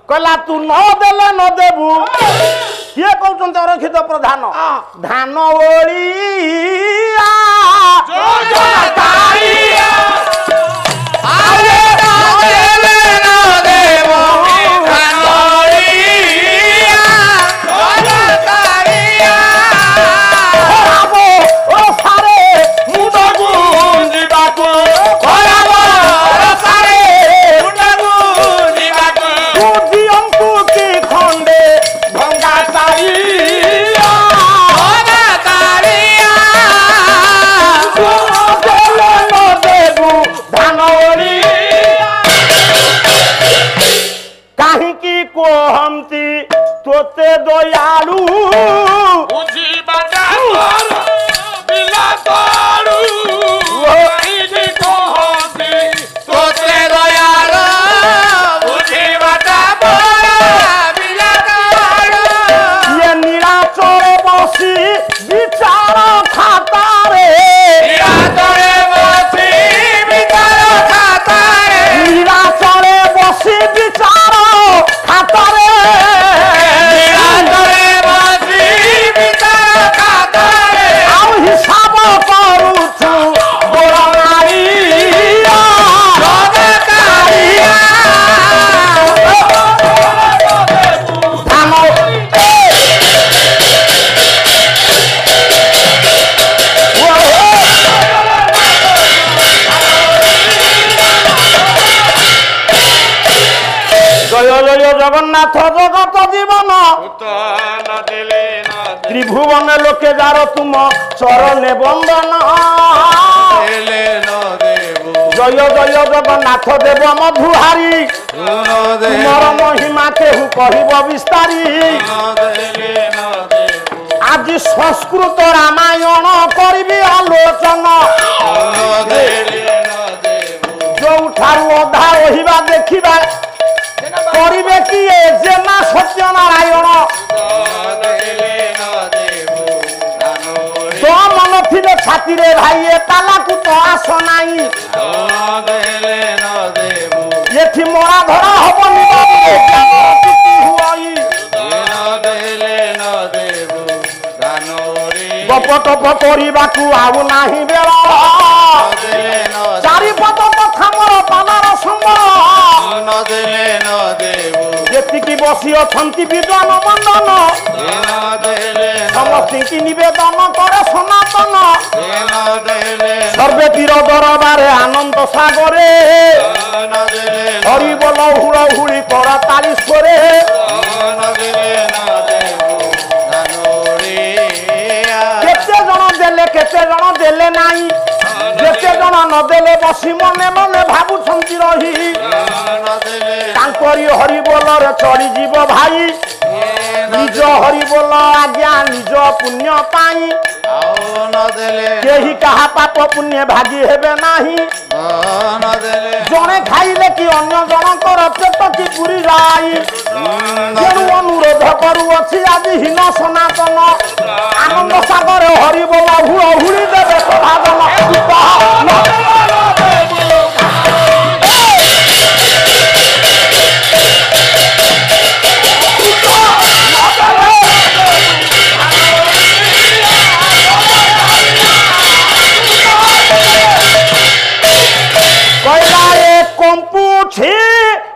कहला तू न देले न देबू किए कहउछन अरक्षित प्रधान धान ओळिया जोजनकारिया आरे न देले न देबू धान ओळिया जोजनकारिया खराबो ओ सारे मुंड गुंजिबाकू खराबो ओ सारे मुंड गुंजिबाकू बुद्धियंकु की खंडे भंगा तारिया भंगा तारिया देले न देबू धान ओळिया काहिकी कोहमती तोते दयालु बुझिबा जातरू बिला तरू काहिकी कोहमती तोते दयालु बुझिबा जातरू बिला तरू ये निराचर बसी विचार खाता रे निराचर बसी विचार खाता रे निराचर बसी विचार खाता रे निराचर बसी विचार खाता रे आउ हिसाब करूछु बोरारिया जोजनकारिया धानो जय जय जगन्नाथ जगत जीवन त्रिभुवन लोके जार तुम चरणे बंदन जय जय जगन्नाथ देव मधुहारी तुमर महिमा केहू कहब विस्तारी आज संस्कृत रामायण करी आलोचन जो अधा रहा देखा करिवे किए जेना सत्यनारायण दम नथिले छाती रे भाई ए तालाकू तो आस नाही एठी मोरा धरा हबनी गप टप करबाकू आउ नाही बेला चारिपट कथा मोर पानार संबर जेतिकी बसी अछंती विद्वान बंदन समस्ती निवेदन करे सनातन सर्वे तीर दरबारे आनंद सागरे हरि बोल हुड़ हुड़ी कर ताली स्वरे केते जन देले केते जन देले नाही जेते जन न देले बसी मने मने भाबुछंती रही तांकरी हरि बोलर चढ़ी जीव भाई निज हरि बोल आज्ञा निज पुण्य पाई केही कहा पाप पुण्य भागी हेबे नाही जने खाइले कि अन्य जनकर पेट की पुरी जाई जेनु अनुरोध करू अछि आज हिन सनातन आनंद सागर हरि बोल हुड़ हुड़ी देवे भागन कंपूछी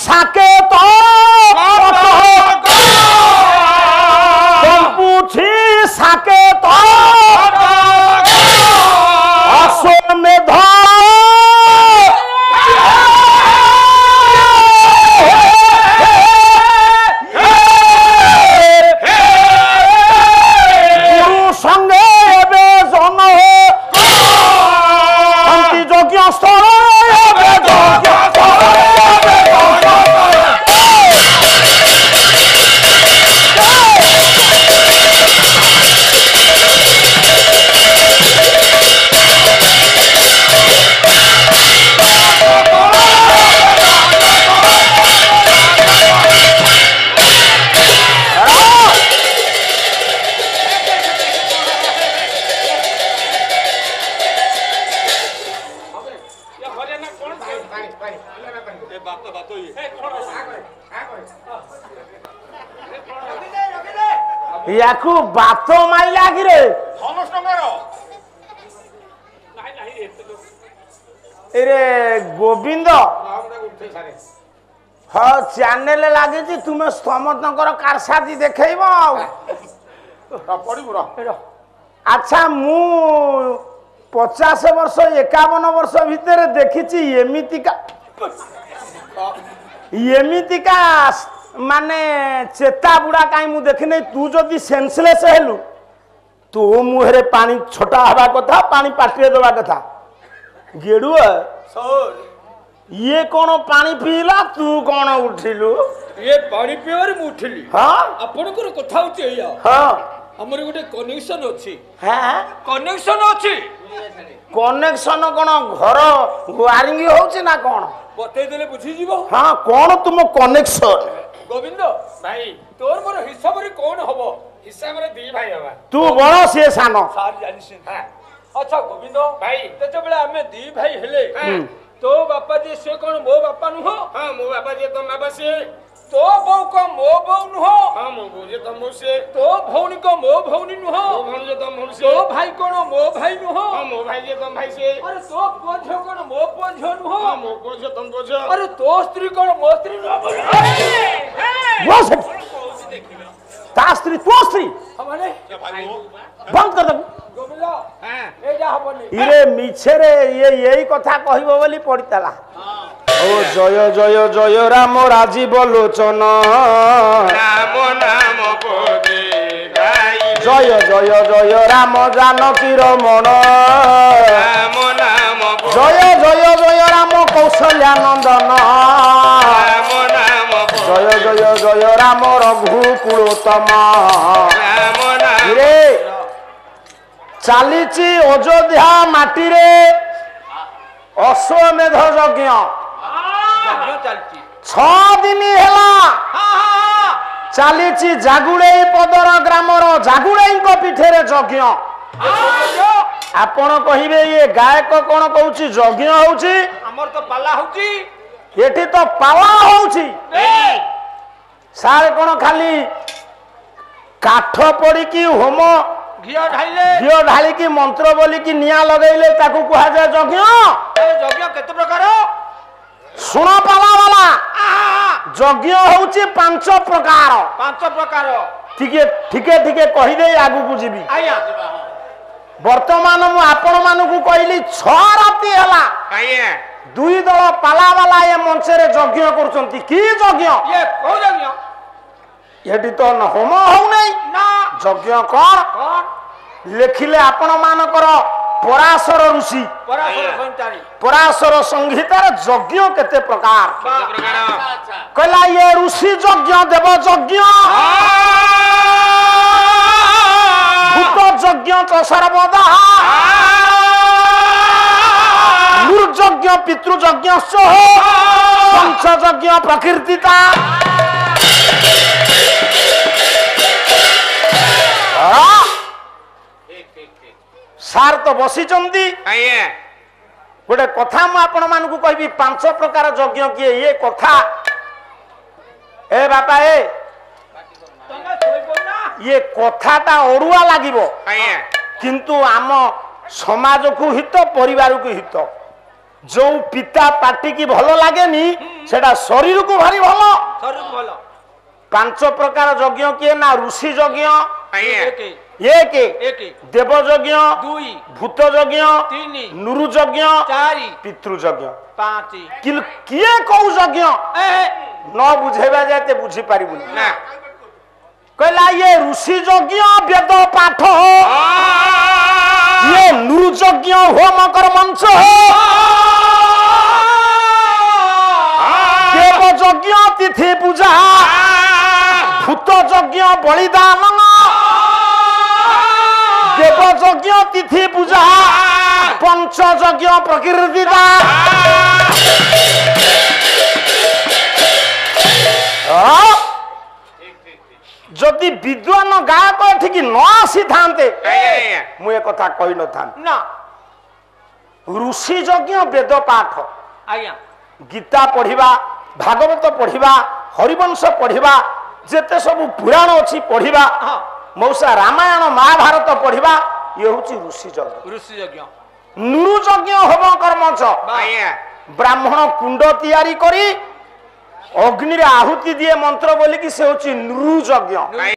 साके तो कंपूछी साके तो अश्वमेध गुरु संगे एबे जन शांति यज्ञ स्थल याकू बात माइला कि रे एरे गोविंद हाँ चैनल लगी तुम्हें समस्त कारसादी देखब अच्छा मु 50 वर्ष 51 वर्ष भितर देखी एमितिका माने चेता बुढ़ा कहीं मु देखने तू जदि सेंसलेस हेलु तो मुहरे पानी छोटा हवा कथा पानी पाटिरे दबा कथा गेडु ये कौन पानी पीला तू कौन उठिलु ये पानी पीवारे मु उठिली हां आपनकर कथा होची या हां हमर गोटे कनेक्शन अछि हां कनेक्शन अछि कनेक्शन कौन घर वायरिंग होची ना कौन बते देले बुझी जीवो हां कौन तुम कनेक्शन गोविंद भाई तोर मोर हिसाब रे कोन हबो हिसाब रे दी भाई हबा तू बड़ से सानो सार जानिस हां अच्छा गोविंद भाई तते बेले हमें दी भाई हेले तो बापा जी से कोन मो बापा नु हो हां मो बापा जी तो बाबा से तो बौ को मो बौ नु हो हां मो बौ जे तो मो से तो भौनी को मो भौनी नु हो मो भौनी जे तो मो से तो भाई कोन मो भाई नु हो हां मो भाई जे तो भाई से अरे तो पोझो कोन मो पोझो नु हो हां मो पोझो तुम पोझो अरे तो स्त्री कोन मो स्त्री नु हो बस ता स्त्री तो स्त्री हमने बंद कर दे गोविंद हां ए जा हबनी इरे मिछे रे ये यही कथा कहबो बोली पड़ितला ओ जय जय जय राम राजीव लोचन राम नाम बोले गाई जय जय जय राम जानकी रमण राम नाम जय जय जय राम कौशल्यानंदन राम नाम जय जय जय राम रघुकुलोत्तम राम नाम रे चालीची अयोध्या माटी रे अश्वमेध यज्ञ 6 दिन हेला चालीची जागुड़ेई पदर ग्रामर जागुड़ेई पीठे यज्ञ आपण कहिबे ये गायक कोन कहूची यज्ञ होउची हमर तो पाला होची एठी तो पाला होउची सारे कोन खाली काठ पड़ी की होम घिया ढाली की मंत्र बोली की निया लगैले ताकू कहा जाय यज्ञ यज्ञ केते प्रकार सुन पाला वाला यज्ञ होउची 5 प्रकार ठीके ठीके ठीके कहि दे आगु को जीबी आया वर्तमान मु आपण मानकु कहली 6 राती हला आया 2 दल पाला वाला ये मंच रे यज्ञ करचंती की यज्ञ ये को यज्ञ एठी तो होम हो नहीं ना यज्ञ कोन लेखिले आपण मानकर पराशर ऋषि पराशर संहितार यज्ञ केते प्रकार कहला ये ऋषि यज्ञ देव यज्ञ भूत यज्ञ च सर्वदा नृयज्ञ पितृयज्ञ पंच यज्ञ प्रकीर्तिता सार तो बसी गोटे कथा मु आपण मानकु कहबी 5 प्रकार यज्ञ किए ये कथा ए बापा ए ये कथाटा अरुआ लागिबो किंतु आम समाज को हित परिवार को हित जो पिता पाटी की भलो लागेनी सेटा शरीर को भारी भलो 5 प्रकार यज्ञ किए ना ऋषि यज्ञ एक देव यज्ञ 2 भूत यज्ञ 3 नृ यज्ञ 4 पितृ यज्ञ 5 किए कौ यज्ञ न बुझेबा जाते बुझी पारिबुनी कहला ये ऋषि यज्ञ वेद पाठ ये नृ यज्ञ होम कर मंच देव यज्ञ तिथि पूजा भूत यज्ञ बलिदान देव यज्ञ तिथि पूजा पंच यज्ञ प्रकीर्तिता जदि विद्वान गायक ठीक न आसी थांते मु एक कथा कहि न था ना ऋषि यज्ञ वेद पाठ आया गीता पढ़िबा भागवत पढ़िबा हरिवंश पढ़िबा जेते सब पुराण अछि पढ़िबा मौसा रामायण महाभारत पढ़िबा ये होची ऋषि यज्ञ नृ यज्ञ होम कर्मच ब्राह्मण कुंड तैयारी करी अग्नि रे आहुति दिए मंत्र बोली कि से होची नृ यज्ञ